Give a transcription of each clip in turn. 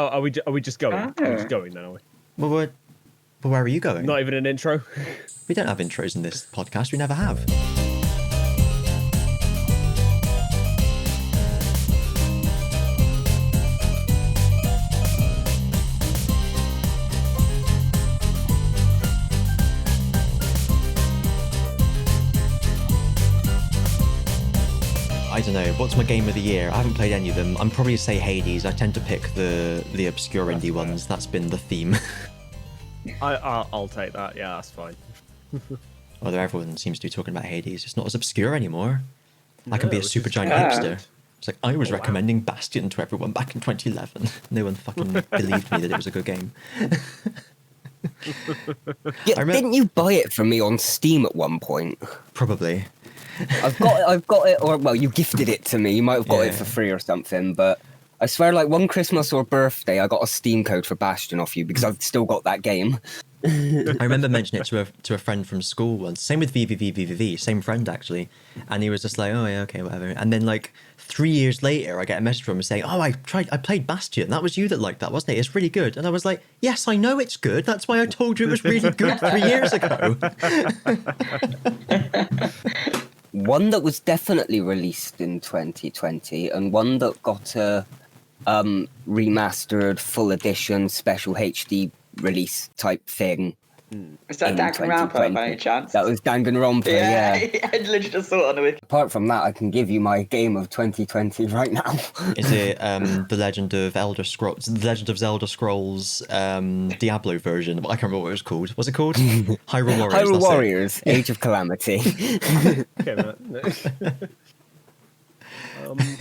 Oh, are we just going? Are we Oh. just going then, are we? Well, where are you going? Not even an intro? We don't have intros in this podcast. We never have. I don't know. What's my game of the year? I haven't played any of them. I'm probably say Hades. I tend to pick the obscure indie ones. That's been the theme. I'll take that. Yeah, that's fine. Although everyone seems to be talking about Hades. It's not as obscure anymore. I can be a which super is giant good. hipster. It's like I was recommending Bastion to everyone back in 2011. No one fucking believed me that it was a good game. Yeah, didn't you buy it from me on Steam at one point? Probably. I've got it, or well, you gifted it to me. You might have got it for free or something, but I swear, like one Christmas or birthday, I got a Steam code for Bastion off you because I've still got that game. I remember mentioning it to a friend from school once. Same with VVVVV, same friend actually, and he was just like, "Oh yeah, okay, whatever." And then like 3 years later, I get a message from him saying, "Oh, I played Bastion. That was you that liked that, wasn't it? It's really good." And I was like, "Yes, I know it's good. That's why I told you it was really good 3 years ago." One that was definitely released in 2020, and one that got a remastered full edition special HD release type thing. Is that in Danganronpa 2020. by any chance? That was Danganronpa, yeah. I literally just saw it on the wiki. Apart from that, I can give you my game of 2020 right now. Is it the Legend of Zelda Scrolls Diablo version? I can't remember what it was called. What's it called? Hyrule Warriors. Hyrule that's it. Warriors, Age of Calamity. Okay, man.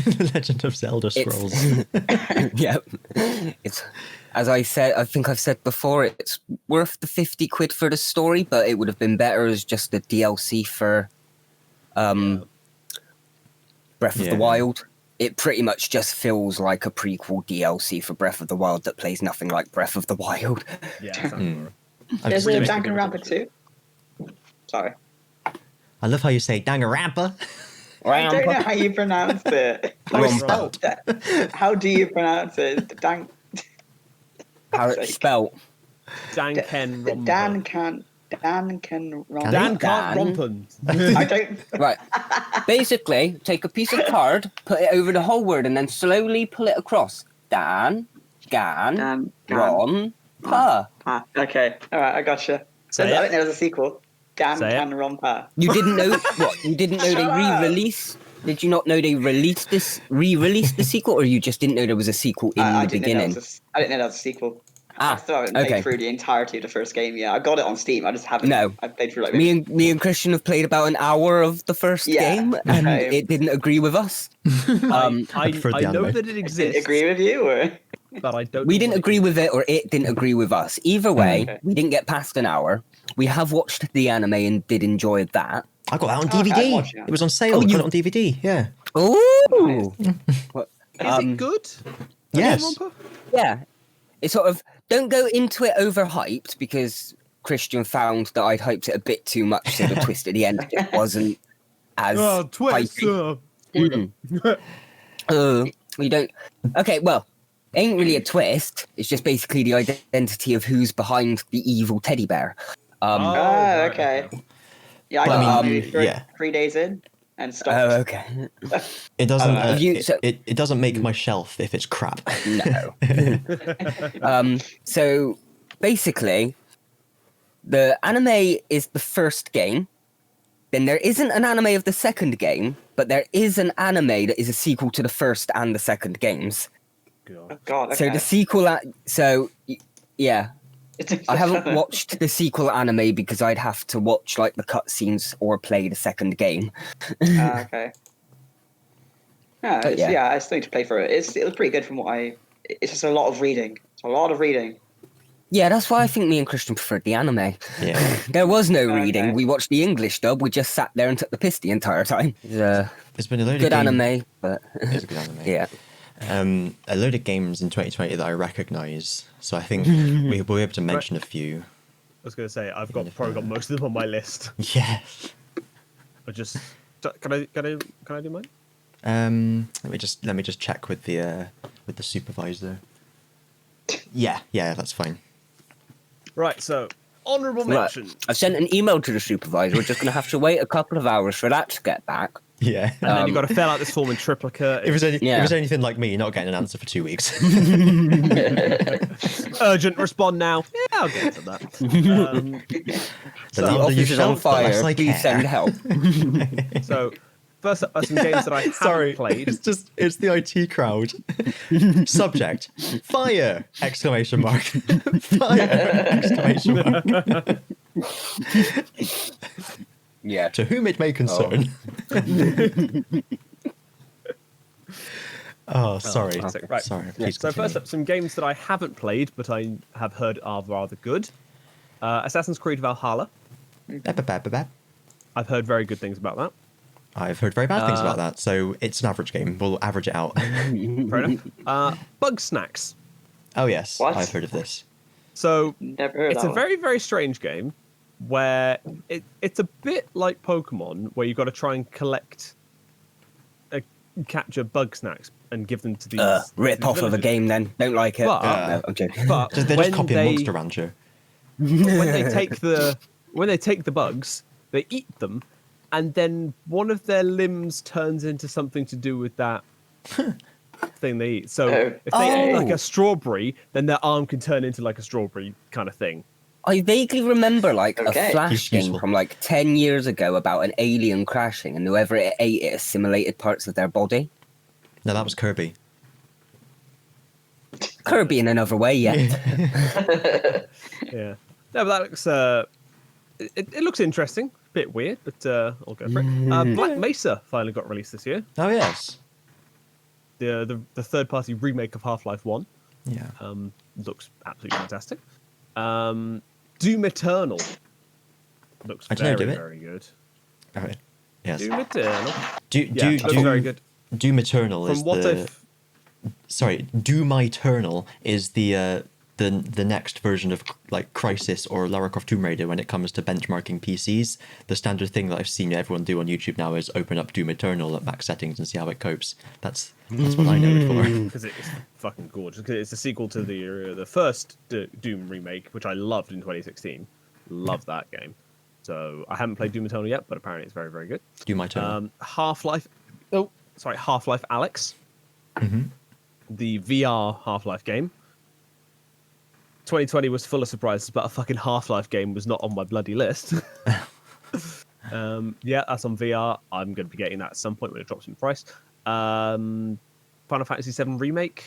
The Legend of Zelda Scrolls. Yep. It's, as I said, I think I've said before, it's worth the 50 quid for the story, but it would have been better as just a DLC for Breath of the Wild. It pretty much just feels like a prequel DLC for Breath of the Wild that plays nothing like Breath of the Wild. Yeah, sounds alright. There's a really Danganronpa 2. Sorry. I love how you say Danganronpa. I don't know how you pronounce it. How it's spelled. How do you pronounce it? How it's spelt. Danganronpa. Dan can Ronpa. Dan can't rompen. I don't. Right. Basically, take a piece of card, put it over the whole word, and then slowly pull it across. Ron, Pa. Okay. All right. I gotcha. I Say didn't it. know there was a sequel. Dan Say it. can Rompa. You didn't know what? You didn't know they Shut up. re-released? Did you not know they re-released the sequel, or you just didn't know there was a sequel in I the didn't beginning? I didn't know that was a sequel. Ah, I still haven't played okay. through the entirety of the first game. Yeah, I got it on Steam. I just haven't. No. I played through like Me and Christian have played about an hour of the first game, and it didn't agree with us. I prefer the know anime. that it Didn't exists, agree with you, or but I don't. We know didn't what agree with it, or it didn't agree with us. Either way, Okay. we didn't get past an hour. We have watched the anime and did enjoy that. I got that on Oh, okay, I'd DVD. watch it. It was on sale. Oh, I got you- it on DVD. Yeah. Ooh! Is it good? Yes. Danganronpa? Yeah. It's sort of, don't go into it overhyped, because Christian found that I'd hyped it a bit too much, so the twist at the end just wasn't as hypey. We don't... Okay, well, it ain't really a twist. It's just basically the identity of who's behind the evil teddy bear. right, okay. Yeah, I But, got I mean, maybe 3 days in and stopped. Oh, okay. It doesn't. It Doesn't make my shelf if it's crap. No. So basically, the anime is the first game. Then there isn't an anime of the second game, but there is an anime that is a sequel to the first and the second games. Oh, God. Okay. So the sequel, yeah, I haven't watched the sequel anime because I'd have to watch like the cutscenes or play the second game. Okay. But yeah. Yeah, I still need to play through it. It was pretty good from what I. It's just a lot of reading. It's a lot of reading. Yeah, that's why I think me and Christian preferred the anime. Yeah. There was no Okay. reading. We watched the English dub. We just sat there and took the piss the entire time. There's been a load Good of anime, but It's a good anime. yeah. A load of games in 2020 that I recognise. So I think we'll be able to mention a few. I was going to say I've probably got most of them on my list. Yeah. I just can I do mine? Let me just check with the supervisor. Yeah, that's fine. Right, so honourable Right. mention. I've sent an email to the supervisor. We're just going to have to wait a couple of hours for that to get back. Yeah. And then you've got to fill out this form in triplicate. If it Yeah. was anything like me, not getting an answer for 2 weeks. Urgent, respond now. Yeah, I'll get to that. The The louder you office is on shout, the less fire. I Please care. send help. So, first up are some games that I haven't Sorry, played. it's the IT crowd. Subject: fire! Exclamation mark! Fire! Exclamation mark! Yeah. To whom it may concern. Oh, sorry. Okay. Right. Sorry. Yeah. Please So continue. first up, some games that I haven't played, but I have heard are rather good. Assassin's Creed Valhalla. Ba-ba-ba-ba-ba. I've heard very good things about that. I've heard very bad things about that, so it's an average game. We'll average it out. Fair enough. Bug Snacks. Oh yes, What? I've heard of this. So Never heard it's that a very, very strange game where it's a bit like Pokemon, where you've got to try and capture bug snacks and give them to these. Rip off of a villagers. game then. Don't like it. But- No, I'm joking. But They're just when copying they, Monster Rancher. when they take the bugs, they eat them, and then one of their limbs turns into something to do with that thing they eat. So Oh. if they eat like Oh. a strawberry, then their arm can turn into like a strawberry kind of thing. I vaguely remember like Okay. a Flash game Useful. from like 10 years ago about an alien crashing and whoever it ate it assimilated parts of their body. No, that was Kirby. Kirby in another way, yeah. Yeah. No, but that looks it looks interesting. Bit weird, but I'll go for it. Black Mesa finally got released this year. Oh yes. The third party remake of Half-Life 1. Yeah. Looks absolutely fantastic. Doom Eternal looks I don't know, very, do it? very good. Oh, yes. Doom Eternal. Do Looks very good. Doom Eternal From is what the I've sorry. Doom Eternal is the next version of like Crisis or Lara Croft Tomb Raider when it comes to benchmarking PCs. The standard thing that I've seen everyone do on YouTube now is open up Doom Eternal at max settings and see how it copes. That's what I know it for. because it's fucking gorgeous. 'Cause it's a sequel to the first Doom remake, which I loved in 2016. Love that game. So I haven't played Doom Eternal yet, but apparently it's very, very good. Doom Eternal. Half-Life. Oh, sorry, Half-Life Alex. Mm-hmm. The VR Half-Life game. 2020 was full of surprises, but a fucking Half-Life game was not on my bloody list. Yeah, that's on VR. I'm going to be getting that at some point when it drops in price. Final Fantasy VII Remake.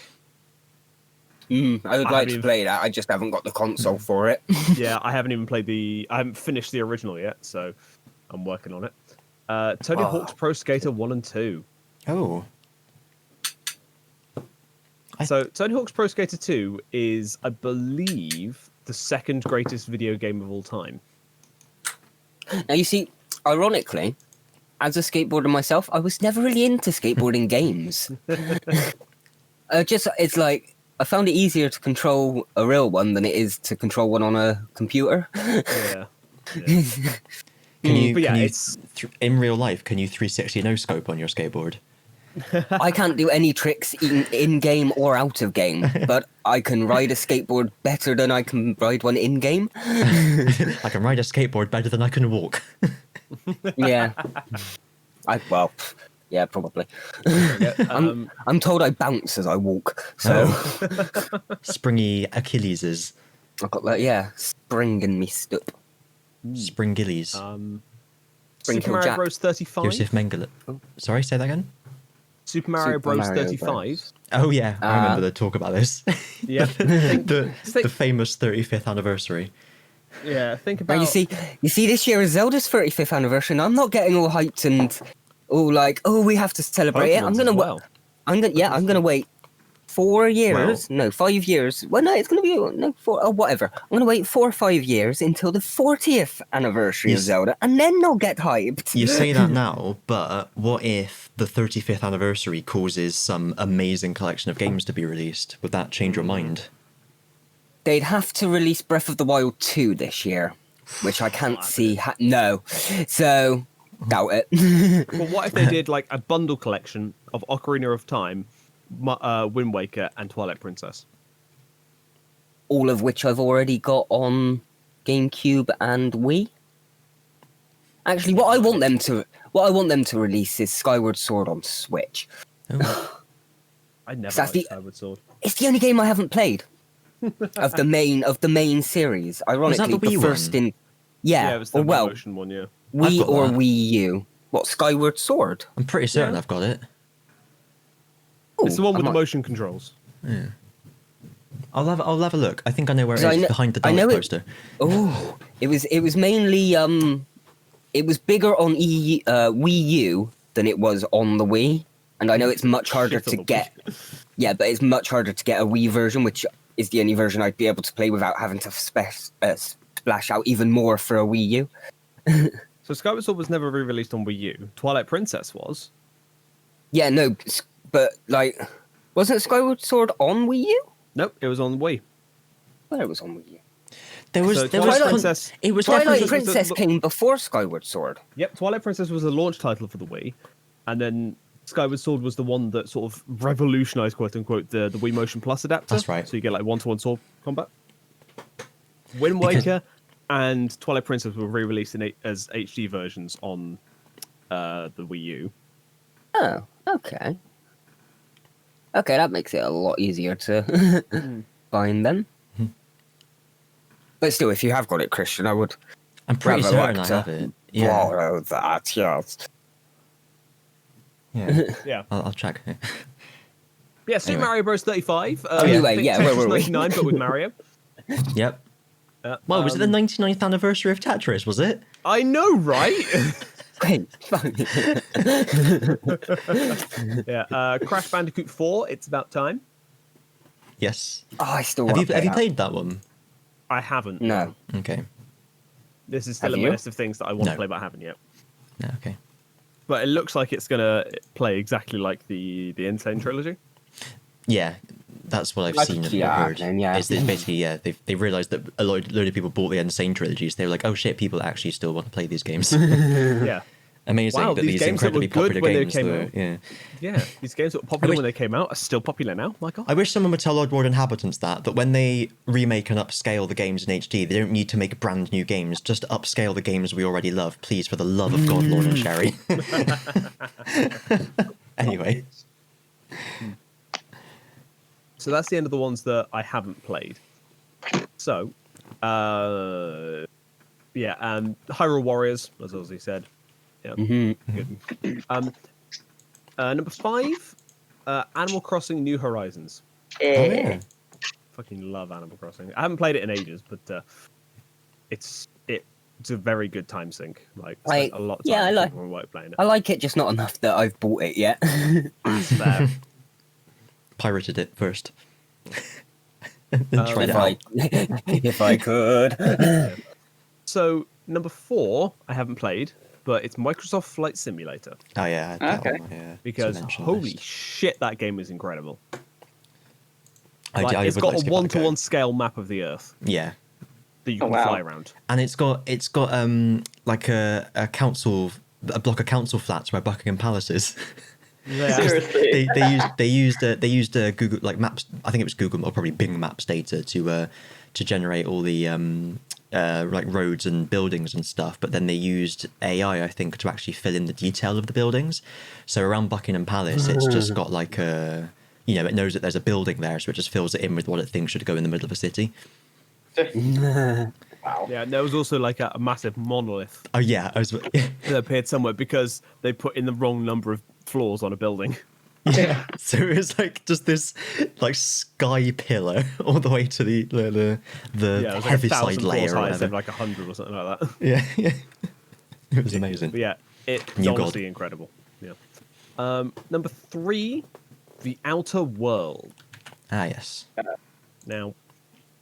I would I like haven't to even- play that. I just haven't got the console for it. Yeah, I haven't even played I haven't finished the original yet, so I'm working on it. Tony Hawk's Pro Skater 1 and 2. Oh. So Tony Hawk's Pro Skater 2 is, I believe, the second greatest video game of all time. Now, you see, ironically, as a skateboarder myself, I was never really into skateboarding games. It's like, I found it easier to control a real one than it is to control one on a computer. Yeah. Can you, But yeah, can you it's- in real life, can you 360 no scope on your skateboard? I can't do any tricks in game or out of game, but I can ride a skateboard better than I can ride one in game. I can ride a skateboard better than I can walk. Yeah. Yeah, probably. I'm told I bounce as I walk, so Springy Achilles's, I've got that. Yeah, spring in me stup. Springillies. Spring Super Hill Mario Jack. Bros. 35. Joseph Mengele. Sorry, say that again? Super Mario Super Bros. Mario 35. Bros. Oh yeah, I remember the talk about this. Yeah. the think- famous 35th anniversary. Yeah, think Now about. you see, this year is Zelda's 35th anniversary, and I'm not getting all hyped and all like, oh, we have to celebrate it. Pokemon's as well. I'm gonna wait 4 years, no, 5 years. Well, no, it's gonna be no 4 or whatever. I'm gonna wait 4 or 5 years until the 40th anniversary of Yes. Zelda, and then I'll get hyped. You say that now, but what if the 35th anniversary causes some amazing collection of games to be released? Would that change your mind? They'd have to release Breath of the Wild 2 this year, which I can't see. No, so doubt it. Well, what if they did like a bundle collection of Ocarina of Time, Wind Waker, and Twilight Princess? all of which I've already got on GameCube and Wii. Actually, what I want them to release is Skyward Sword on Switch. Oh. I never That's liked the- Skyward Sword. It's the only game I haven't played of the main series. Ironically, the Wii first one? in yeah, it was the or well, motion one, yeah. I've Wii got or that. Wii U. What, Skyward Sword? I'm pretty certain Yeah. I've got it. It's the one with I the might- motion controls. Yeah. I'll have a look. I think I know where it 'Cause is I kn- behind the I dark know it- poster. Oh, it was mainly it was bigger on Wii U than it was on the Wii, and I know it's much harder Shit on to the get. Yeah, but it's much harder to get a Wii version, which is the only version I'd be able to play without having to splash out even more for a Wii U. So Skyward Sword was never re-released on Wii U. Twilight Princess was. Yeah, no, but like, wasn't Skyward Sword on Wii U? Nope, it was on Wii. Well, it was on Wii U. There was So there was Twilight con- Princess- it was Twilight definitely Princess came before Skyward Sword. Yep, Twilight Princess was the launch title for the Wii, and then Skyward Sword was the one that sort of revolutionized, quote unquote, the Wii Motion Plus adapter. That's right. So you get like one-to-one sword combat. Wind Because- Waker and Twilight Princess were re-released as HD versions on the Wii U. Oh, okay. Okay, that makes it a lot easier to find them. But still, if you have got it, Christian, I would I'm pretty rather certain I like to have it. Yeah. borrow that, yes. Yeah. Yeah. I'll check. Yeah, Super Anyway. Mario Bros. 35. Anyway, I think yeah, where Tetris were we? 99, but with Mario. Yep. Well, was it the 99th anniversary of Tetris? Was it? I know, right? Wait, fuck. Yeah, Crash Bandicoot 4, It's About Time. Yes. Oh, I still Have want you to have you played that one? I haven't. No. Okay. This is still Have a you? list of things that I want No. to play, but I haven't yet. No. Okay. But it looks like it's going to play exactly like the Insane trilogy. Yeah, that's what I've I seen could and see that heard. happening, yeah. Is that basically they realized that a load of people bought the Insane trilogies. They were like, oh shit, people actually still want to play these games. Yeah. Amazing Wow, that these these games that were incredibly good popular when they games came were. out. Yeah. Yeah. These games that were popular wish- when they came out are still popular now. My God. I wish someone would tell Oddworld inhabitants that when they remake and upscale the games in HD, they don't need to make brand new games. Just upscale the games we already love, please, for the love of God, Lord and Sherry. Anyway, So that's the end of the ones that I haven't played. So, yeah, Hyrule Warriors, as Ozzy said. Yeah, good. Number 5, Animal Crossing: New Horizons. Eh. Fucking love Animal Crossing. I haven't played it in ages, but it's a very good time sink. Like, spent a lot of time yeah, I like- when we were playing it. I like it, just not enough that I've bought it yet. That's fair. pirated it first. Then tried it if out. I, if I could. So number 4, I haven't played, but it's Microsoft Flight Simulator. Oh yeah, I had that Okay. on my, Because to mention holy list. shit, that game is incredible. I It's would got like to a give that go. 1-to-1 scale map of the Earth Yeah, that you Oh, can wow. fly around. and it's got like a block of council flats where Buckingham Palace is. Yeah. Seriously. they used Google like Maps. I think it was Google or probably Bing Maps data to generate all the like roads and buildings and stuff. But then they used AI, I think, to actually fill in the detail of the buildings. So around Buckingham Palace, it's just got like a it knows that there's a building there, so it just fills it in with what it thinks should go in the middle of a city. Wow. Yeah, there was also like a massive monolith Oh yeah, I was. that appeared somewhere because they put in the wrong number of floors on a building. Yeah. So it was like just this like sky pillar all the way to the Yeah, it was like heavy 1,000 side floors layer or high instead whatever. of like 100 or something like that. Yeah, yeah. It was amazing. But yeah, it's New God. honestly incredible. Yeah. Number 3, The Outer World. Ah yes. Now,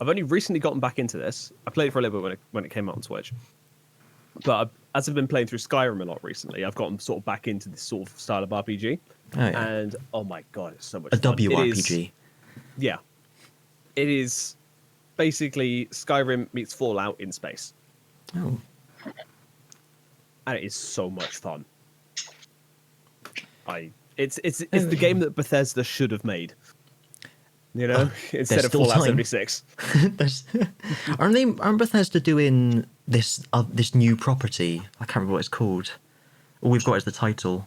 I've only recently gotten back into this. I played it for a little bit when it came out on Switch. But as I've been playing through Skyrim a lot recently, I've gotten sort of back into this sort of style of RPG. Oh yeah. And oh my god, it's so much A fun. It is- WRPG. yeah. It is basically Skyrim meets Fallout in space. Oh. And it is so much fun. It's the game that Bethesda should have made. instead of still Fallout time. 76. Aren't Bethesda doing this new property? I can't remember what it's called. All we've got is the title.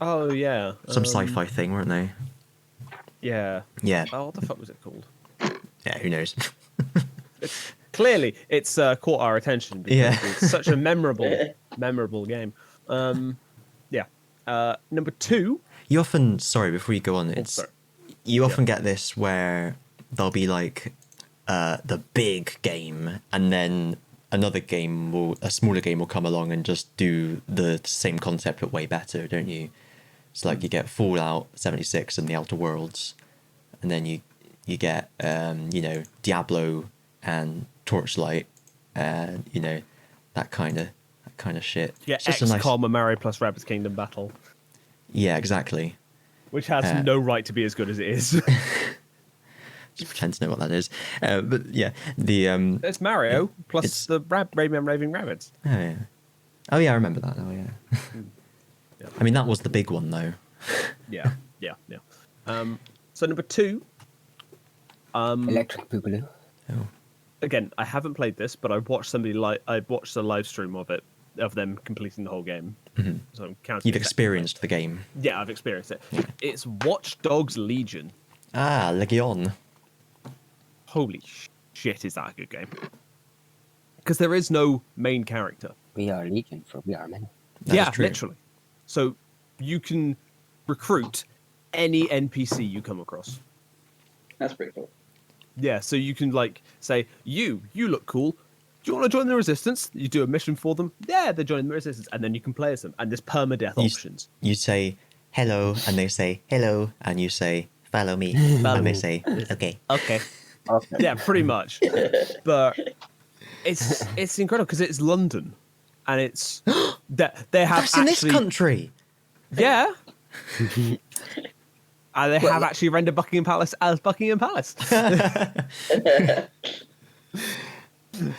Oh yeah, Some sci-fi thing, weren't they? Yeah. Yeah. Oh, what the fuck was it called? Yeah, who knows? Clearly, it's caught our attention because Yeah. it's such a memorable game. Yeah. Number 2. You often, sorry, before you go on, Sorry. you often get this where there'll be like the big game, and then a smaller game will come along and just do the same concept but way better, don't you? It's like you get Fallout 76 and the Outer Worlds, and then you get Diablo and Torchlight, and that kind of shit. Yeah, It's just a nice- XCOM and Mario plus Rabbids Kingdom Battle, Yeah, exactly. which has no right to be as good as it is. Just pretend to know what that is. But yeah, the It's Mario plus It's- the Raving Rabbids. Oh yeah, I remember that. Oh yeah. Yeah. I mean, that was the big one though. Yeah. So number 2. Electric Boogaloo. Oh. Again, I haven't played this, but I watched I watched a live stream of them completing the whole game. Mm-hmm. So I'm counting. You've it. experienced the game. Yeah, I've experienced it. It's Watch Dogs Legion. Ah, Legion. Holy shit, is that a good game? Because there is no main character. We are Legion, for we are many. That is true. Literally. So you can recruit any NPC you come across. That's pretty cool. Yeah, so you can say, you look cool. Do you want to join the Resistance? You do a mission for them. Yeah, they're joining the Resistance, and then you can play as them. And there's permadeath options. You say hello, and they say hello, and you say follow me, and they say okay. Okay. Yeah, pretty much. But it's incredible because it's London, and it's that they have That's in this country. Yeah. And they have actually rendered Buckingham Palace as Buckingham Palace.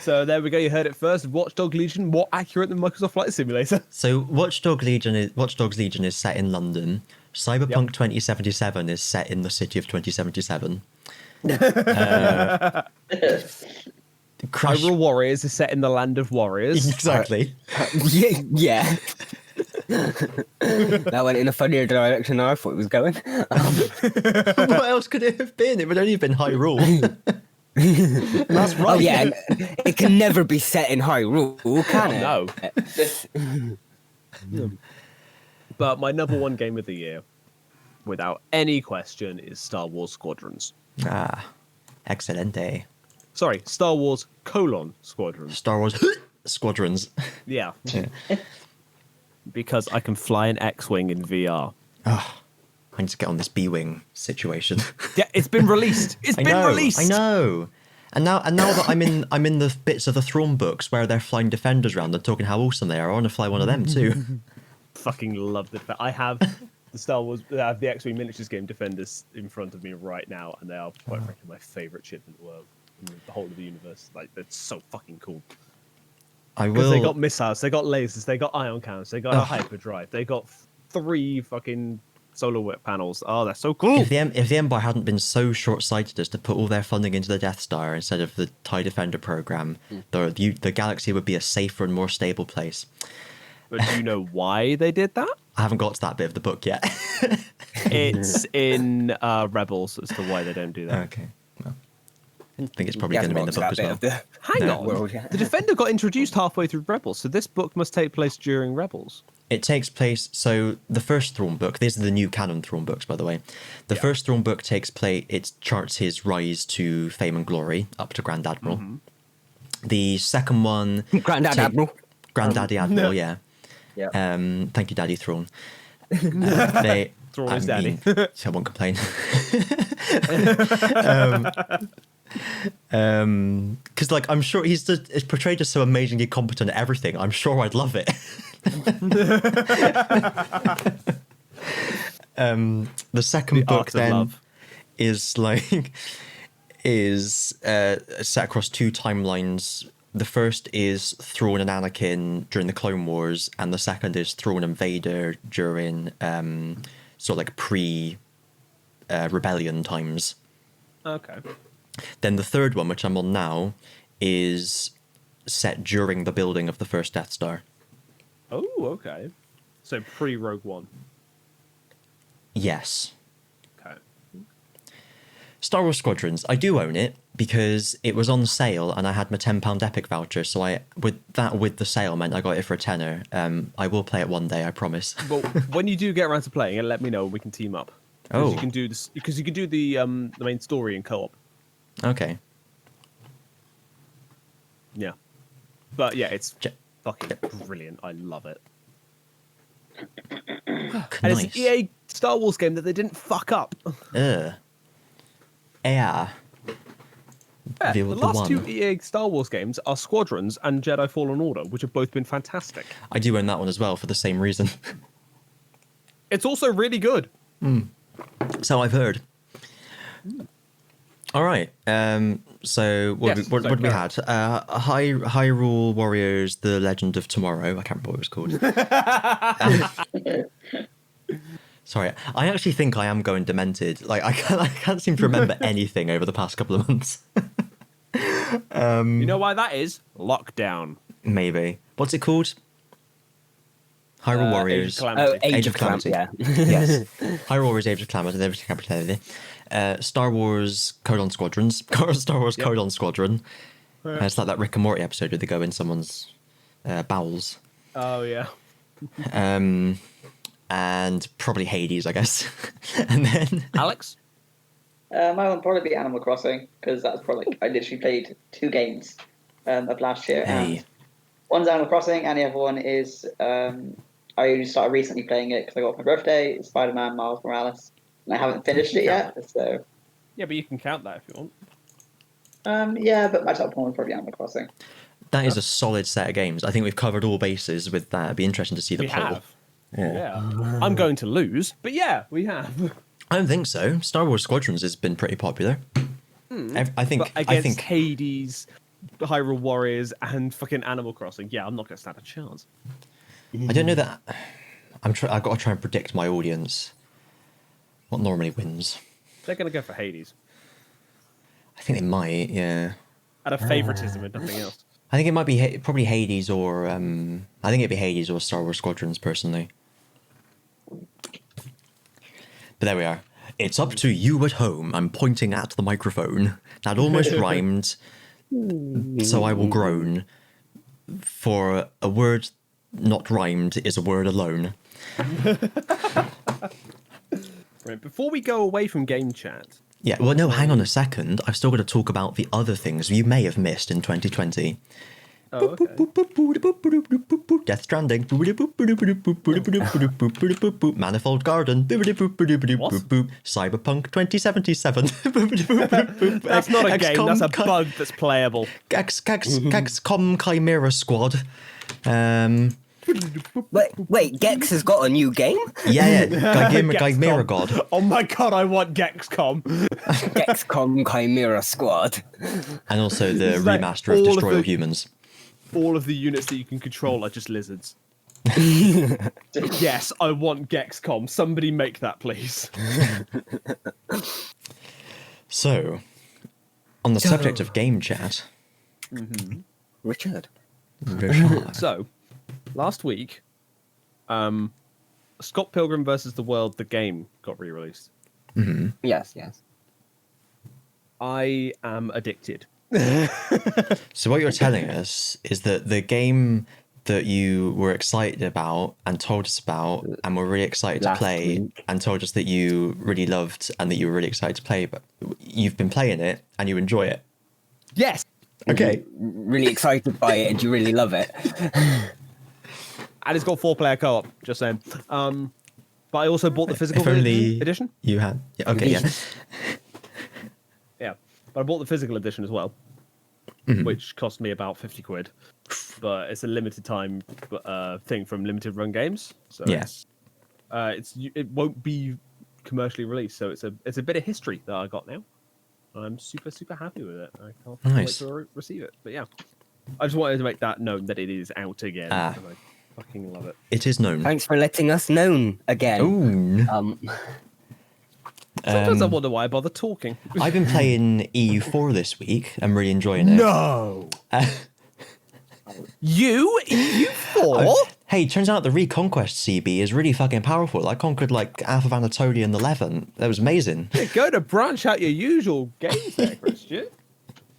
So there we go. You heard it first. Watch Dogs Legion, more accurate than Microsoft Flight Simulator. So Watch Dogs Legion is set in London. Cyberpunk 2077 is set in the city of 2077. Hyrule Warriors is set in the land of warriors. Exactly. Yeah. That went in a funnier direction than I thought it was going. What else could it have been? It would only have been Hyrule. That's right. Oh yeah, and it can never be set in Hyrule, can it? No. But my number 1 game of the year, without any question, is Star Wars Squadrons. Ah, excelente. Sorry, Star Wars : Squadrons. Star Wars Squadrons. Yeah. Because I can fly an X-Wing in VR. Oh, I need to get on this B-Wing situation. Yeah, it's been released. It's been released. I know. And now that I'm in the bits of the Thrawn books where they're flying defenders around and talking how awesome they are, I want to fly one of them too. Fucking love the fact I have the Star Wars, I have the X-Wing miniatures game Defenders in front of me right now, and they are quite frankly my favorite ship in the world, in the whole of the universe. Like, they're so fucking cool. I Because will. they got missiles, they got lasers, they got ion cannons, they got a hyperdrive, they got 3 fucking solar whip panels. Oh, they're so cool. If the Empire hadn't been so short-sighted as to put all their funding into the Death Star instead of the TIE Defender program, the galaxy would be a safer and more stable place. But do you know why they did that? I haven't got to that bit of the book yet. It's in Rebels as to why they don't do that. Okay. Well, I think it's probably going to be in the book as well. Hang No. on. World, yeah. The Defender got introduced halfway through Rebels, so this book must take place during Rebels. It takes place. So the first Thrawn book. These are the new canon Thrawn books, by the way. The first Thrawn book takes place. It charts his rise to fame and glory up to Grand Admiral. Mm-hmm. The second one, Granddaddy Admiral, yeah. Yeah. Thank you, Daddy Thrawn. They, Thrawn is daddy. I won't complain. Because like I'm sure he's portrayed as so amazingly competent at everything. I'm sure I'd love it. The second The book Art of then Love. is set across 2 timelines. The first is Thrawn and Anakin during the Clone Wars, and the second is Thrawn and Vader during sort of like pre rebellion times. Okay. Then the third one, which I'm on now, is set during the building of the first Death Star. Oh, okay. So pre-Rogue One. Yes. Okay. Star Wars Squadrons, I do own it because it was on sale and I had my £10 Epic voucher. So with the sale meant I got it for a tenner. I will play it one day, I promise. Well, when you do get around to playing it, let me know and we can team up. Oh. You can do this because you can do the main story in co-op. Okay. Yeah. But yeah, it's J- fucking brilliant. I love it. Nice. And it's an EA Star Wars game that they didn't fuck up. Yeah. Yeah, the The last one. two EA Star Wars games are Squadrons and Jedi Fallen Order, which have both been fantastic. I do own that one as well for the same reason. It's also really good. So I've heard. All right. So what Yes, what so we go. had? Hyrule Warriors: The Legend of Tomorrow. I can't remember what it was called. Sorry, I actually think I am going demented. Like I can't seem to remember anything over the past couple of months. You know why that is? Lockdown. Maybe. What's it called? Hyrule Warriors. Calamity. Age of Calamity. Yeah. Yes. Hyrule Warriors: Age of Calamity. Star Wars: Squadrons. Star Wars: Yep. Squadron. It's like that Rick and Morty episode where they go in someone's bowels. Oh yeah. And probably Hades, I guess. And then Alex? Mine would probably be Animal Crossing, because that's probably, I literally played 2 games of last year. Hey. And one's Animal Crossing, and the other one is, I only started recently playing it because I got it for my birthday, it's Spider-Man Miles Morales. And I haven't finished it yet, so... Yeah, but you can count that if you want. Yeah, but my top one would probably be Animal Crossing. that is a solid set of games. I think we've covered all bases with that. It'd be interesting to see the We poll. have. Yeah. I'm going to lose, but yeah, we have. I don't think so. Star Wars Squadrons has been pretty popular. I think. But against I think. Hades, Hyrule Warriors, and fucking Animal Crossing, yeah, I'm not going to stand a chance. I don't know that. I've got to try and predict my audience. What normally wins? They're going to go for Hades. I think they might. Yeah. Out of favoritism and nothing else. I think it might be probably Hades or. I think it'd be Hades or Star Wars Squadrons personally. But there we are. It's up to you at home. I'm pointing at the microphone. That almost rhymed. So I will groan. For a word not rhymed is a word alone. Right, before we go away from game chat, Yeah, well, no, hang on a second. I've still got to talk about the other things you may have missed in 2020. oh, okay. Death Stranding. Manifold Garden. Cyberpunk 2077. That's not a game, that's a XCOM bug that's playable. XCOM Chimera Squad. Wait, Gex has got a new game? Yeah. Chimera Gexcom. God. Oh my god, I want Gexcom. Gexcom Chimera Squad. And also the It's like remaster of all of Destroy All the- Humans. All of the units that you can control are just lizards. Yes, I want Gexcom. Somebody make that, please. So, on the subject of game chat, Richard. So, last week, Scott Pilgrim vs. the World, the game, got re-released. Yes. I am addicted. So what you're telling us is that the game that you were excited about and told us about and were really excited to Last play week. and told us that you really loved and that you were really excited to play, but you've been playing it and you enjoy it. Yes! Okay. Really excited by it and you really love it. And it's got 4-player co-op, just saying. But I also bought the physical If only edition. you had. Yeah, okay, yeah. Yeah, but I bought the physical edition as well, which cost me about 50 quid. But it's a limited time thing from limited run games, so Yeah. it won't be commercially released. So it's a bit of history that I got now. I'm super happy with it. I can't wait Nice. to receive it. But yeah, I just wanted to make that known that it is out again. Ah. And I fucking love it. It is known. Thanks for letting us know again. Own. Sometimes I wonder why I bother talking. I've been playing EU4 this week. I'm really enjoying it. No. EU4? Hey, turns out the Reconquest CB is really fucking powerful. I conquered like half of Anatolia and the Levant. That was amazing. Yeah, go to branch out your usual games there, Christian.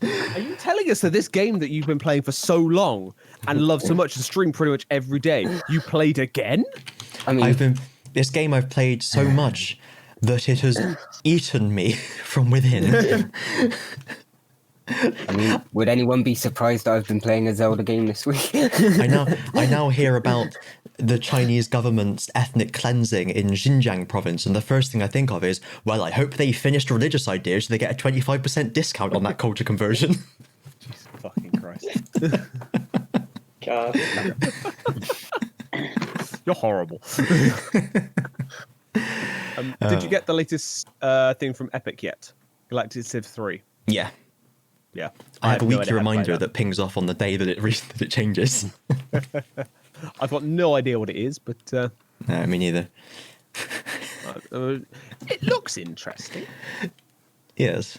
Are you telling us that this game that you've been playing for so long and love so much and stream pretty much every day, you played again? I mean, This game I've played so much that it has eaten me from within. would anyone be surprised that I've been playing a Zelda game this week? I now hear about the Chinese government's ethnic cleansing in Xinjiang province, and the first thing I think of is, well, I hope they finished religious ideas so they get a 25% discount on that culture conversion. Jesus fucking Christ. God. You're horrible. Did you get the latest thing from Epic yet? Galactic Civ 3? Yeah. Yeah. I have a no weekly idea how to play reminder that pings off on the day that it changes. I've got no idea what it is, but No, me neither. it looks interesting. Yes.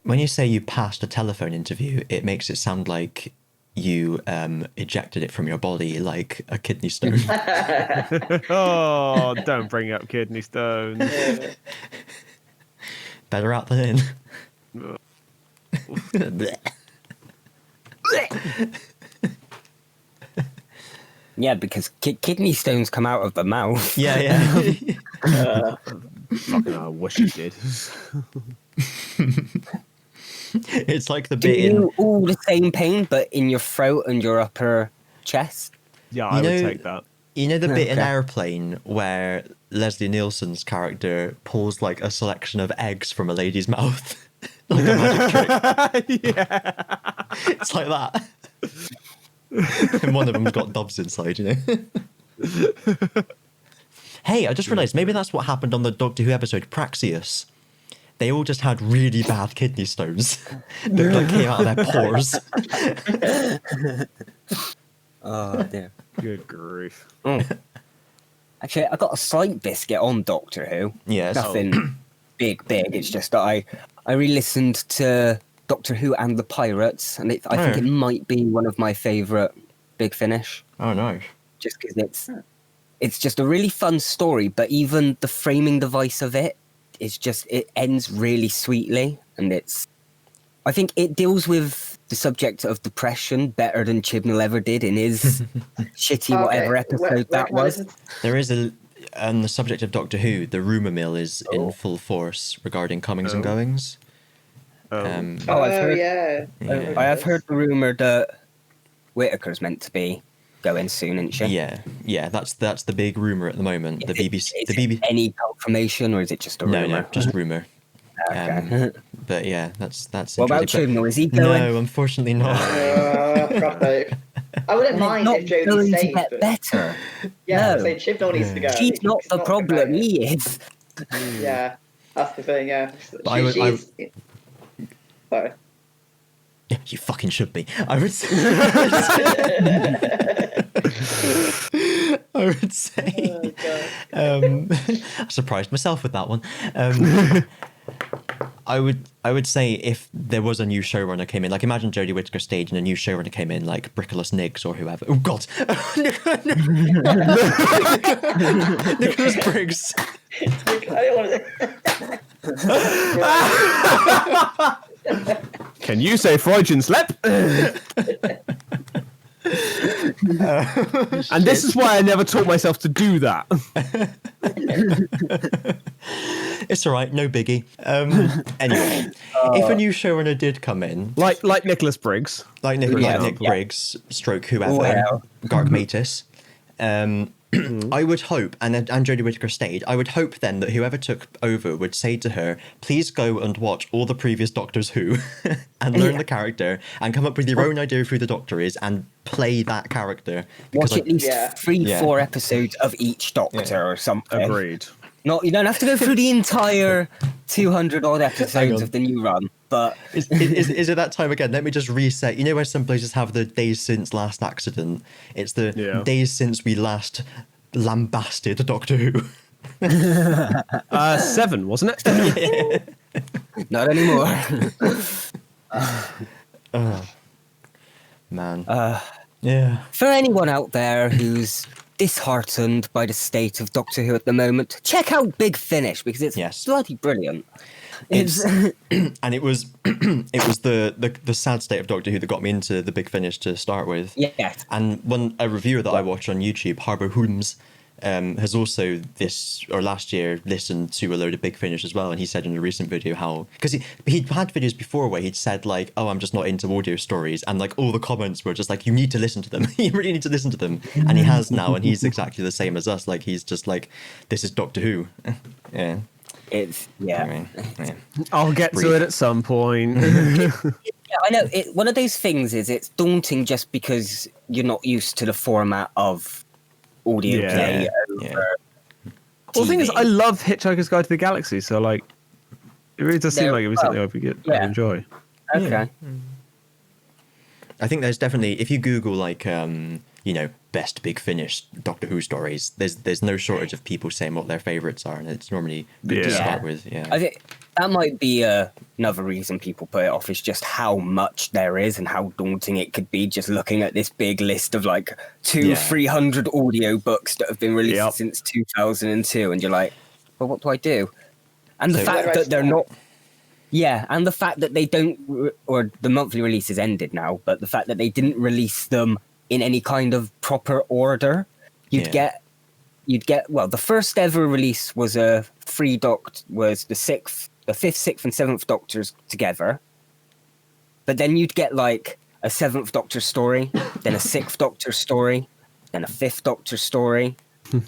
When you say you passed a telephone interview, it makes it sound like you ejected it from your body like a kidney stone. Oh, don't bring up kidney stones. Better out than in. Yeah, because kidney stones come out of the mouth. Yeah. Fucking I wish it did. It's like the Do bit in... you all the same pain, but in your throat and your upper chest? Yeah, I would take that. You know the bit in Okay. Airplane where Leslie Nielsen's character pulls like a selection of eggs from a lady's mouth? Like a magic trick. Yeah. It's like that. And one of them's got doves inside, you know? Hey, I just realised maybe that's what happened on the Doctor Who episode Praxius. They all just had really bad kidney stones that like came out of their pores. Oh, dear. Good grief. Actually, I got a slight biscuit on Doctor Who. Yes. Nothing big. It's just that I re-listened to Doctor Who and the Pirates, and I think it might be one of my favourite Big Finish. Oh, no. Just because it's just a really fun story, but even the framing device of it is just, it ends really sweetly, and I think it deals with the subject of depression better than Chibnall ever did in his shitty whatever episode that was. There is on the subject of Doctor Who, the rumour mill is in full force regarding comings and goings. I've heard, Yeah. I have heard the rumour that Whittaker's meant to be going soon, isn't she? Yeah, that's the big rumour at the moment. The BBC, Is the BBC. it any confirmation, or is it just a rumour? No, just rumour. Okay. But yeah, that's. What about interesting. Chibnall? Is he going? No, unfortunately not. God's sake. I wouldn't mind not if going Jodie to stayed. get But better. yeah, No. so Chibnall needs to go. She's not He's the problem. gonna- He is. Yeah, that's the thing. Yeah. I would- I Sorry. You fucking should be. I would say. I would say. Oh, God. I surprised myself with that one. I would say if there was a new showrunner came in, like imagine Jodie Whittaker stayed and a new showrunner came in, like Brickless Niggs or whoever. Oh God, Nicholas Briggs. I don't want to. Can you say Freudian slip? And this is why I never taught myself to do that. It's all right, no biggie. Anyway, if a new showrunner did come in, Like Nicholas Briggs. like Nick Briggs, stroke whoever, Well. Garg Matis, I would hope, and Jodie Whittaker stayed, I would hope then that whoever took over would say to her, please go and watch all the previous Doctors Who and learn the character and come up with your own idea of who the Doctor is and play that character. Watch at least Yeah. 3-4 episodes of each Doctor or something. Agreed. Not, you don't have to go through the entire 200 odd episodes of the new run, but Is it that time again? Let me just reset. You know where some places have the days since last accident? It's the days since we last lambasted Doctor Who. 7, wasn't it? Not anymore. Man. Yeah. For anyone out there who's disheartened by the state of Doctor Who at the moment, check out Big Finish because it's Yes. bloody brilliant. It's and it was the sad state of Doctor Who that got me into the Big Finish to start with. Yeah. And a reviewer that I watch on YouTube, Harbour Holmes, has also last year listened to a load of Big Finish as well, and he said in a recent video how, because he'd had videos before where he'd said like, oh, I'm just not into audio stories, and like all the comments were just like, you need to listen to them. You really need to listen to them. And he has now, and he's exactly the same as us. Like, he's just like, this is Doctor Who. Yeah. It's I mean, yeah. I'll get to it at some point. Yeah, I know. One of those things is it's daunting just because you're not used to the format of audio Yeah. play Yeah. over Well, the thing is, TV. I love Hitchhiker's Guide to the Galaxy, so like, it really does seem There- like it was something I would yeah. enjoy. Okay. I think there's definitely, if you Google like best Big Finish Doctor Who stories, there's no shortage of people saying what their favourites are, and it's normally good to Yeah. start with. Yeah. I think that might be another reason people put it off is just how much there is and how daunting it could be just looking at this big list of like 300 audio books that have been released Yep. since 2002, and you're like, well, what do I do? And the So- fact Where do I that they're start? not. Yeah, and the fact that they don't, or the monthly release is ended now, but the fact that they didn't release them in any kind of proper order, you'd Yeah. get. Well, the first ever release was the 5th, 6th, and 7th Doctors together, but then you'd get like a 7th Doctor story, then a 6th Doctor story, then a 5th Doctor story,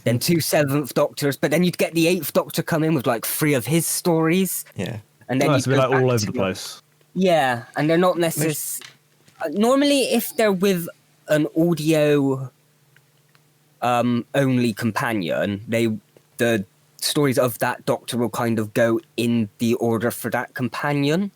then 2 7th Doctors, but then you'd get the 8th Doctor come in with like 3 of his stories. Yeah. And then No, you'd it's a bit go like back all over to the place. Yeah, and they're not necessarily. Normally, if they're with an audio only companion, the stories of that Doctor will kind of go in the order for that companion.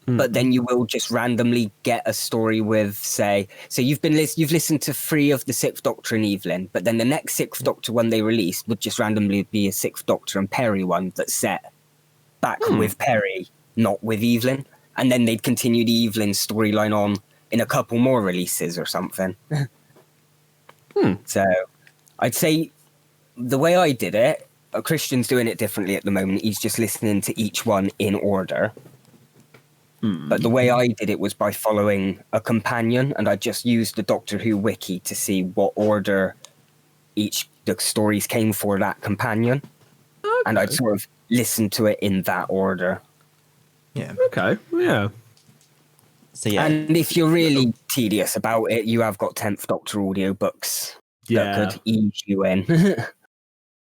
But then you will just randomly get a story with, say, so you've listened to 3 of the 6th Doctor and Evelyn, but then the next 6th Doctor one they released would just randomly be a 6th Doctor and Perry one that's set back with Perry, not with Evelyn, and then they'd continue the Evelyn storyline on in a couple more releases or something. So I'd say the way I did it, Christian's doing it differently at the moment. He's just listening to each one in order. But the way I did it was by following a companion, and I just used the Doctor Who wiki to see what order the stories came for that companion. And I'd sort of listen to it in that order. Yeah. Okay, yeah. So yeah. And if you're really tedious about it, you have got 10th Doctor audiobooks that could ease you in.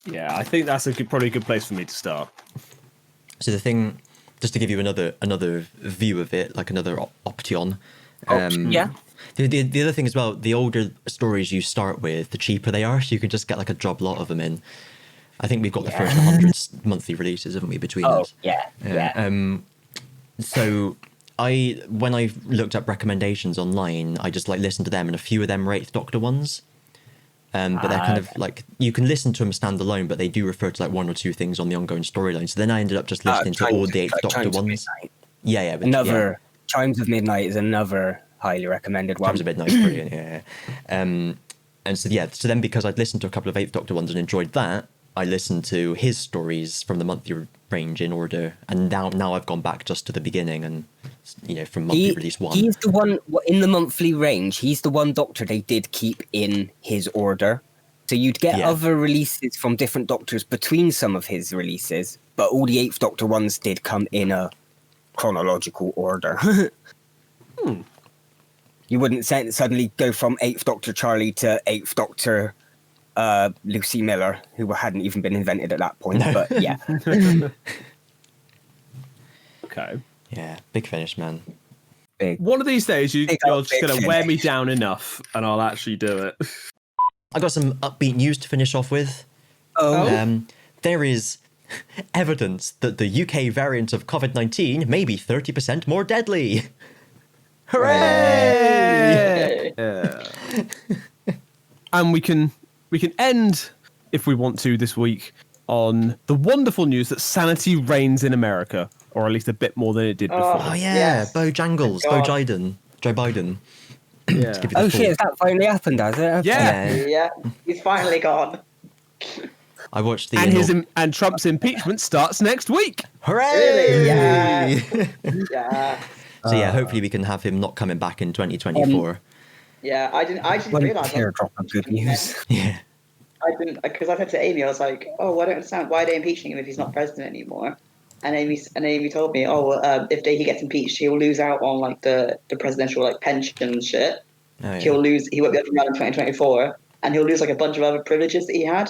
Yeah, I think that's probably a good place for me to start. So the thing, just to give you another view of it, like another option. Yeah. The other thing as well, the older stories you start with, the cheaper they are, so you can just get like a job lot of them in. I think we've got the first 100 monthly releases, haven't we, between Oh, us? yeah. So when I looked up recommendations online, I just like listened to them, and a few of them are 8th Doctor ones. But they're kind of like, you can listen to them standalone, but they do refer to like 1 or 2 things on the ongoing storyline. So then I ended up just listening to all the 8th Doctor Chimes of ones. Midnight. Yeah. Chimes of Midnight is another highly recommended one. Times a bit nice, brilliant, yeah. And so then because I'd listened to a couple of 8th Doctor ones and enjoyed that, I listened to his stories from the monthly range in order, and now I've gone back just to the beginning and from monthly release 1. He's the one in the monthly range. He's the one Doctor they did keep in his order. So you'd get other releases from different Doctors between some of his releases, but all the 8th Doctor ones did come in a chronological order. You wouldn't suddenly go from 8th Doctor Charlie to 8th Doctor Lucy Miller, who hadn't even been invented at that point. No. But yeah. Okay. Yeah, Big Finish, man. Big. One of these days, you're Big just Big going to wear me Finish. down enough, and I'll actually do it. I got some upbeat news to finish off with. There is evidence that the UK variant of COVID-19 may be 30% more deadly. Hooray! And we can end, if we want to, this week on the wonderful news that sanity reigns in America, or at least a bit more than it did before. Oh yeah, Yes. Bojangles, God. Joe Biden. Yeah. Give you the Oh full- shit, has that finally happened, has it? Okay. Yeah. Yeah, he's finally gone. I watched the And Trump's impeachment starts next week. hooray! Really? Yeah. Yeah. So yeah, hopefully we can have him not coming back in 2024. Yeah, I didn't One realize. teardrop of good news. Yeah. I didn't, because I said to Amy, I was like, "Oh, I don't understand. Why are they impeaching him if he's not president anymore?" And Amy told me, "Oh, well, if he gets impeached, he'll lose out on like the presidential like pension and shit. Oh, yeah. He won't be able to run in 2024, and he'll lose like a bunch of other privileges that he had."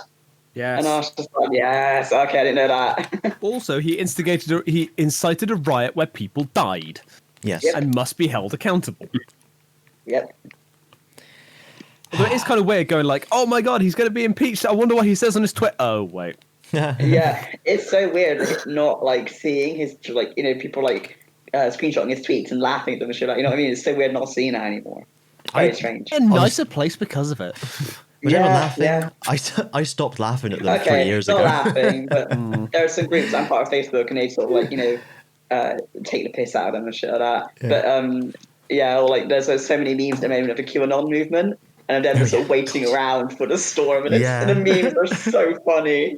Yes. And I was just like, "Yes, okay, I didn't know that." Also, he incited a riot where people died Yes. Yep. and must be held accountable. Yep. Although it is kind of weird going like, oh my god, he's going to be impeached. I wonder what he says on his Twitter. Oh, wait. Yeah, it's so weird like, not like seeing his like people like screenshotting his tweets and laughing at them and shit. Like, you know what I mean? It's so weird not seeing that anymore. Very strange. A nicer place because of it. Was anyone Yeah, laughing? yeah. I stopped laughing at them Okay, 3 years not ago. laughing, but there are some groups I'm part of Facebook and they sort of like take the piss out of them and shit like that. Yeah. But yeah, or like there's so many memes at the moment of the QAnon movement, and then they're sort of waiting around for the storm, and, Yeah. and the memes are so funny.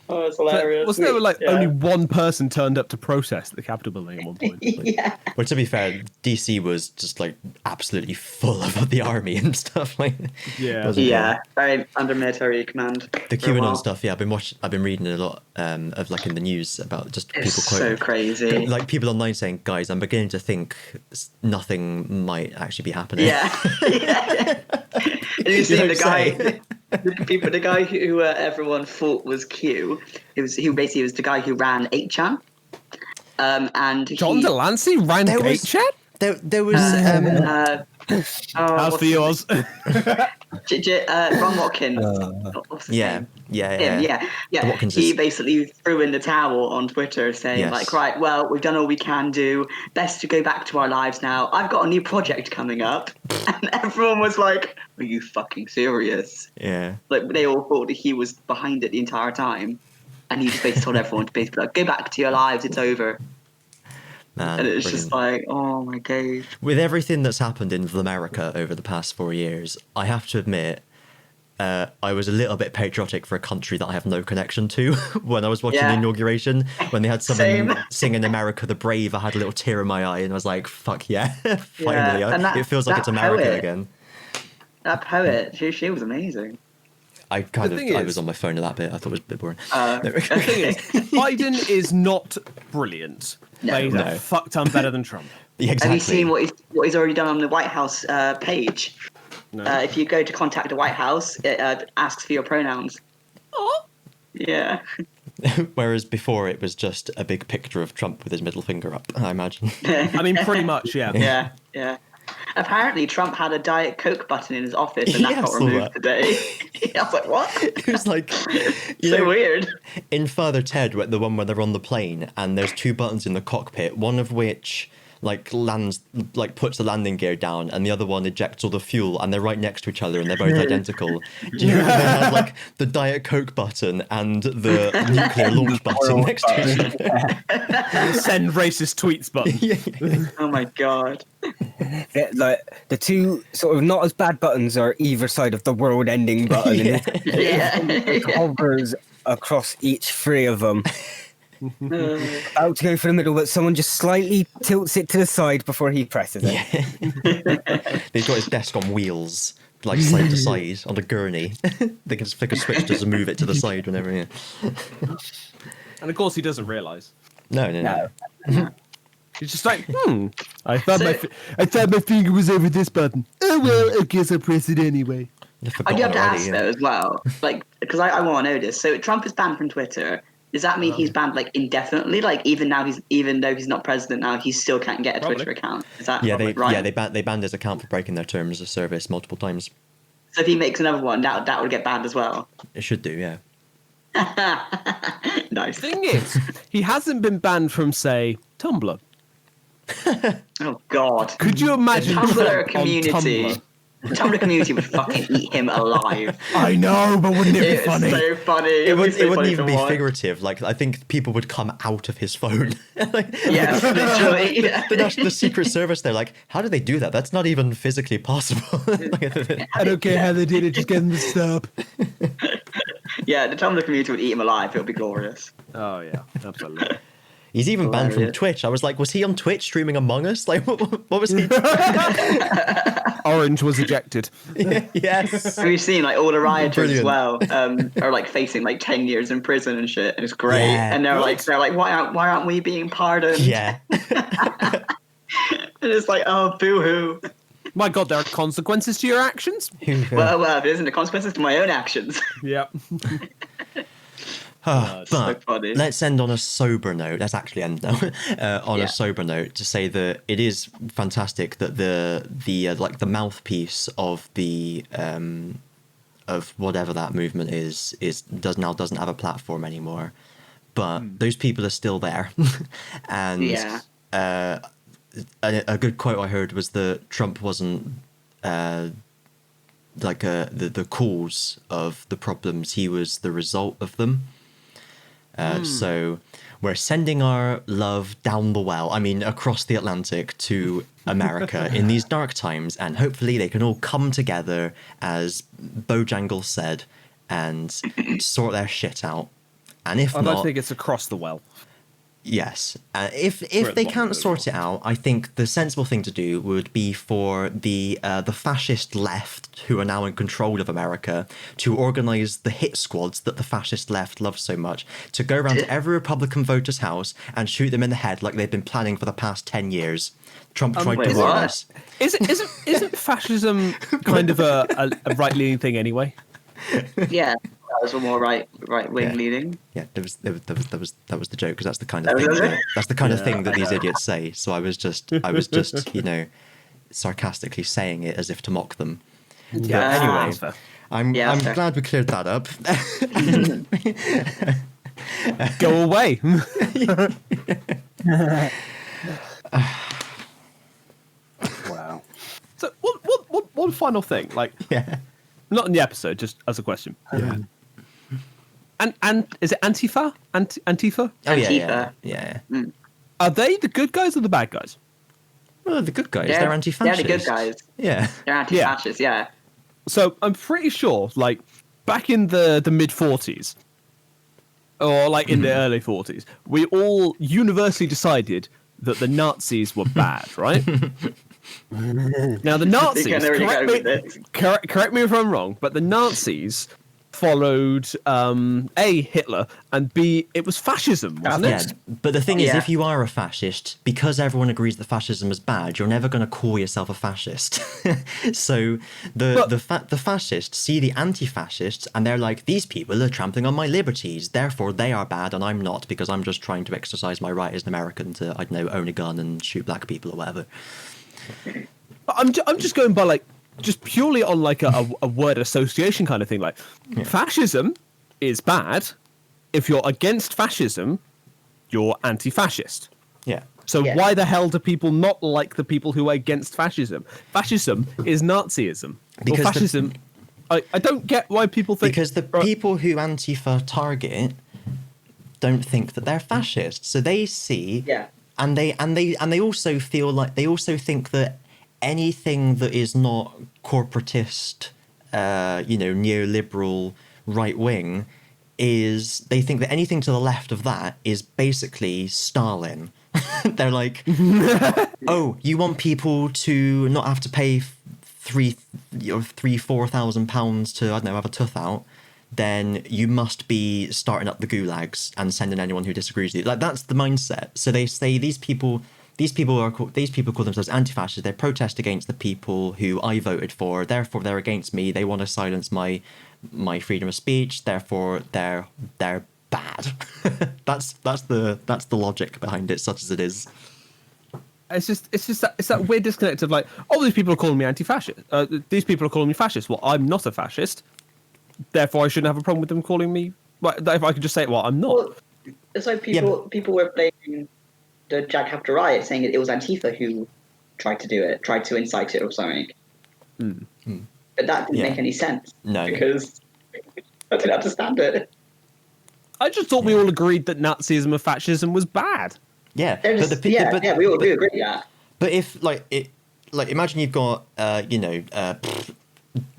Oh, it's hilarious. Wasn't there like Yeah. only one person turned up to protest at the Capitol building at one point? Yeah. Well, to be fair, DC was just like absolutely full of the army and stuff. Like, Yeah. wasn't it? Yeah, very under military command. The for a while. QAnon stuff. Yeah, I've been reading a lot of like in the news about just It's people so quoting, crazy. like people online saying, "Guys, I'm beginning to think nothing might actually be happening." Yeah. Yeah. And you see don't the guy, say. the guy who everyone thought was Q. He basically was the guy who ran 8chan. And John he, Delancey ran There Gate was- Chat? There was How's for yours? Ron Watkins. What's his yeah, name? yeah, Him, yeah. yeah. The Watkins He is- basically threw in the towel on Twitter saying, Yes. like, right, well, we've done all we can do. Best to go back to our lives now. I've got a new project coming up. And everyone was like, are you fucking serious? Yeah. Like, they all thought that he was behind it the entire time. And he just basically told everyone to basically like, go back to your lives, it's over. Man, And it's brilliant. just like, oh my god. With everything that's happened in America over the past 4 years, I have to admit, I was a little bit patriotic for a country that I have no connection to. When I was watching the Yeah. inauguration, when they had someone Same. singing "America the Brave," I had a little tear in my eye, and I was like, "Fuck yeah, finally!" and that- it feels like that it's America poet- again. That poet, she was amazing. I kind The of thing I is- was on my phone at that bit. I thought it was a bit boring. The thing is, Biden is not brilliant. But he's No. a fuck ton better than Trump. Yeah, exactly. Have you seen what he's already done on the White House page? No. If you go to contact the White House, it asks for your pronouns. Oh. Yeah. Whereas before it was just a big picture of Trump with his middle finger up. I imagine. I mean, pretty much, yeah. Yeah, yeah. Apparently, Trump had a Diet Coke button in his office, and that Yeah, I got saw removed that. today. I was like, what? It was like, you So know, weird. in Father Ted, the one where they're on the plane and there's two buttons in the cockpit, one of which puts the landing gear down, and the other one ejects all the fuel, and they're right next to each other, and they're both identical. Do you know they have like the Diet Coke button and the nuclear launch button next to each other? Send racist tweets button. Yeah. Oh my god. Like the two sort of not as bad buttons are either side of the world-ending button, Yeah. and Yeah. it hovers across each three of them. About to go for the middle, but someone just slightly tilts it to the side before he presses it. He's got his desk on wheels, like side to side on a gurney. They can just flick a switch to move it to the side whenever. Yeah. And of course, he doesn't realise. No. No. He's just like, I thought my finger was over this button. Oh well, I guess I press it anyway. I do have to ask yeah. though as well, like because I want to know this. So Trump is banned from Twitter. Does that mean he's banned like indefinitely? Like even though he's not president now, he still can't get a Probably. Twitter account. Is that Yeah, right? they banned his account for breaking their terms of service multiple times. So if he makes another one, that would get banned as well. It should do, yeah. Nice. Thing is, he hasn't been banned from, say, Tumblr. Oh God. Could you imagine Tumblr Trump on community. Tumblr? The Tumblr community would fucking eat him alive. I know, but wouldn't it be It's funny? so funny. It It'd be would. so It wouldn't funny even to be watch. figurative. Like I think people would come out of his phone. Like, Yes, literally. Yeah. the Secret Service. They're like, how do they do that? That's not even physically possible. I don't care how they did it, just get them to stop. Yeah, the Tumblr community would eat him alive. It would be glorious. Oh yeah, absolutely. He's even banned from Hilarious. Twitch. I was like, was he on Twitch streaming Among Us? Like, what was he? Orange was ejected. Yes. Have you seen like all the rioters Brilliant. as well? Are like facing like 10 years in prison and shit, and it's great. Yeah. And they're like, why aren't we being pardoned? Yeah. And it's like, oh, boo hoo. My God, there are consequences to your actions. Well, it isn't the consequences to my own actions. Yep. But so funny. let's end on a sober note. Let's actually end now on Yeah. a sober note to say that it is fantastic that the like the mouthpiece of the of whatever that movement doesn't have a platform anymore. But those people are still there, and Yeah. a good quote I heard was that Trump wasn't the cause of the problems; he was the result of them. So we're sending our love down the well, I mean across the Atlantic, to America in these dark times, and hopefully they can all come together, as Bojangles said, and sort their shit out. And if I don't not, think it's across the well. yes. If at the they bottom can't of it. sort it out, I think the sensible thing to do would be for the fascist left, who are now in control of America, to organise the hit squads that the fascist left loves so much, to go around to every Republican voter's house and shoot them in the head like they've been planning for the past 10 years. Trump tried wait, to warn what? us. Isn't fascism kind of a right-leaning thing anyway? Yeah, that was more right wing Yeah. leading. Yeah, that was the joke, because that's the kind of That thing was it? that's the kind of thing that these idiots say. So I was just sarcastically saying it as if to mock them. Yeah. But anyway, That's fair. I'm Yeah, fair. glad we cleared that up. Go away. Wow. So one final thing, like Yeah. not in the episode, just as a question. Yeah. And is it Antifa? Antifa? Oh yeah, Antifa. yeah. Are they the good guys or the bad guys? Well, the good guys, They're- they're anti-fascist. They're the good guys. Yeah. They're anti-fascist, yeah. So I'm pretty sure, like back in the mid 40s, or like in the early 40s, we all universally decided that the Nazis were bad, right? Now the Nazis, You can already go with this. correct me if I'm wrong, but the Nazis followed A, Hitler, and B, it was fascism, wasn't Yeah, it? but the thing is, Yeah. if you are a fascist, because everyone agrees that fascism is bad, you're never going to call yourself a fascist. So the fascists see the anti-fascists, and they're like, these people are trampling on my liberties, therefore they are bad, and I'm not, because I'm just trying to exercise my right as an American to, I don't know, own a gun and shoot black people or whatever. But I'm just going by like just purely on like a word association kind of thing. Like fascism is bad. If you're against fascism, you're anti-fascist. Yeah. So Yeah. why the hell do people not like the people who are against fascism? Fascism is Nazism. Because Or the- fascism. I don't get why people think Because the people who Antifa target don't think that they're fascist. So they see Yeah. and they also feel like they also think that anything that is not corporatist, neoliberal, right wing, is they think that anything to the left of that is basically Stalin. They're like, oh, you want people to not have to pay £4,000 to, I don't know, have a tooth out, then you must be starting up the gulags and sending anyone who disagrees with you. Like, that's the mindset. So they say these people call themselves anti-fascist. They protest against the people who I voted for. Therefore, they're against me. They want to silence my freedom of speech. Therefore, they're bad. that's the logic behind it, such as it is. it's that weird disconnect of like, oh, these people are calling me anti-fascist. These people are calling me fascist. Well, I'm not a fascist. Therefore, I shouldn't have a problem with them calling me. Well, if I could just say, well, I'm not. Well, it's like people were blaming the Jack Hafter riot, saying it was Antifa who tried to do it, tried to incite it or something. But that didn't Yeah. make any sense. No. Because I didn't understand it. I just thought we all agreed that Nazism and fascism was bad. Yeah, They're just, but the, yeah, we all do agree with that. But if imagine you've got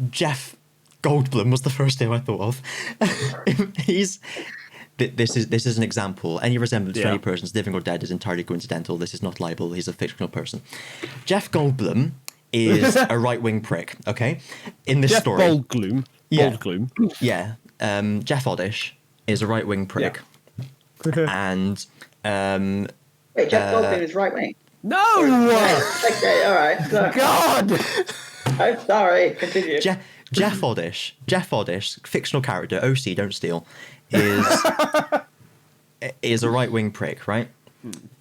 Jeff Goldblum was the first name I thought of. This is an example. Any resemblance to Yeah. any persons, living or dead, is entirely coincidental. This is not libel. He's a fictional person. Jeff Goldblum is a right-wing prick. Okay, in this Jeff story, Goldblum. Yeah. Goldblum. yeah, Jeff Oddish is a right-wing prick, and Wait, Jeff Goldblum is right wing. No! Okay, all right. So, God! I'm sorry. Continue. Jeff Oddish, fictional character, OC, don't steal, is a right-wing prick, right?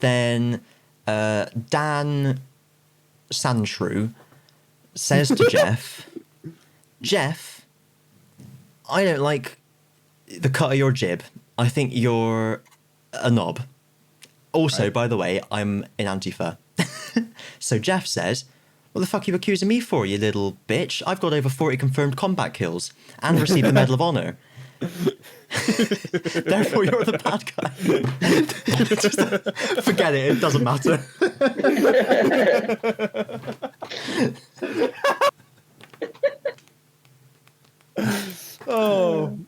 Then Dan Sanshrew says to Jeff, I don't like the cut of your jib. I think you're a knob. Also, by the way, I'm in Antifa. So Jeff says, what the fuck are you accusing me for, you little bitch? I've got over 40 confirmed combat kills and received the Medal of Honor. Therefore, you're the bad guy. Just, forget it, it doesn't matter. Oh.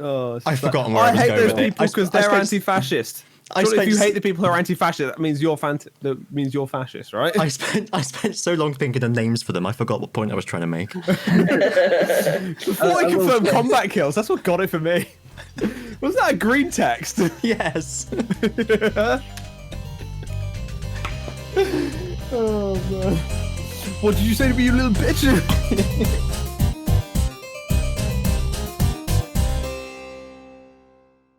Oh, I've forgotten where I was hate going those with it. people because they're anti-fascist. Surely if you spent- hate the people who are anti-fascist, that means you're fascist, right? I spent so long thinking of names for them, I forgot what point I was trying to make. 40 confirmed combat kills. That's what got it for me. Wasn't that a green text? Yes. Oh man. What did you say to me, you little bitch?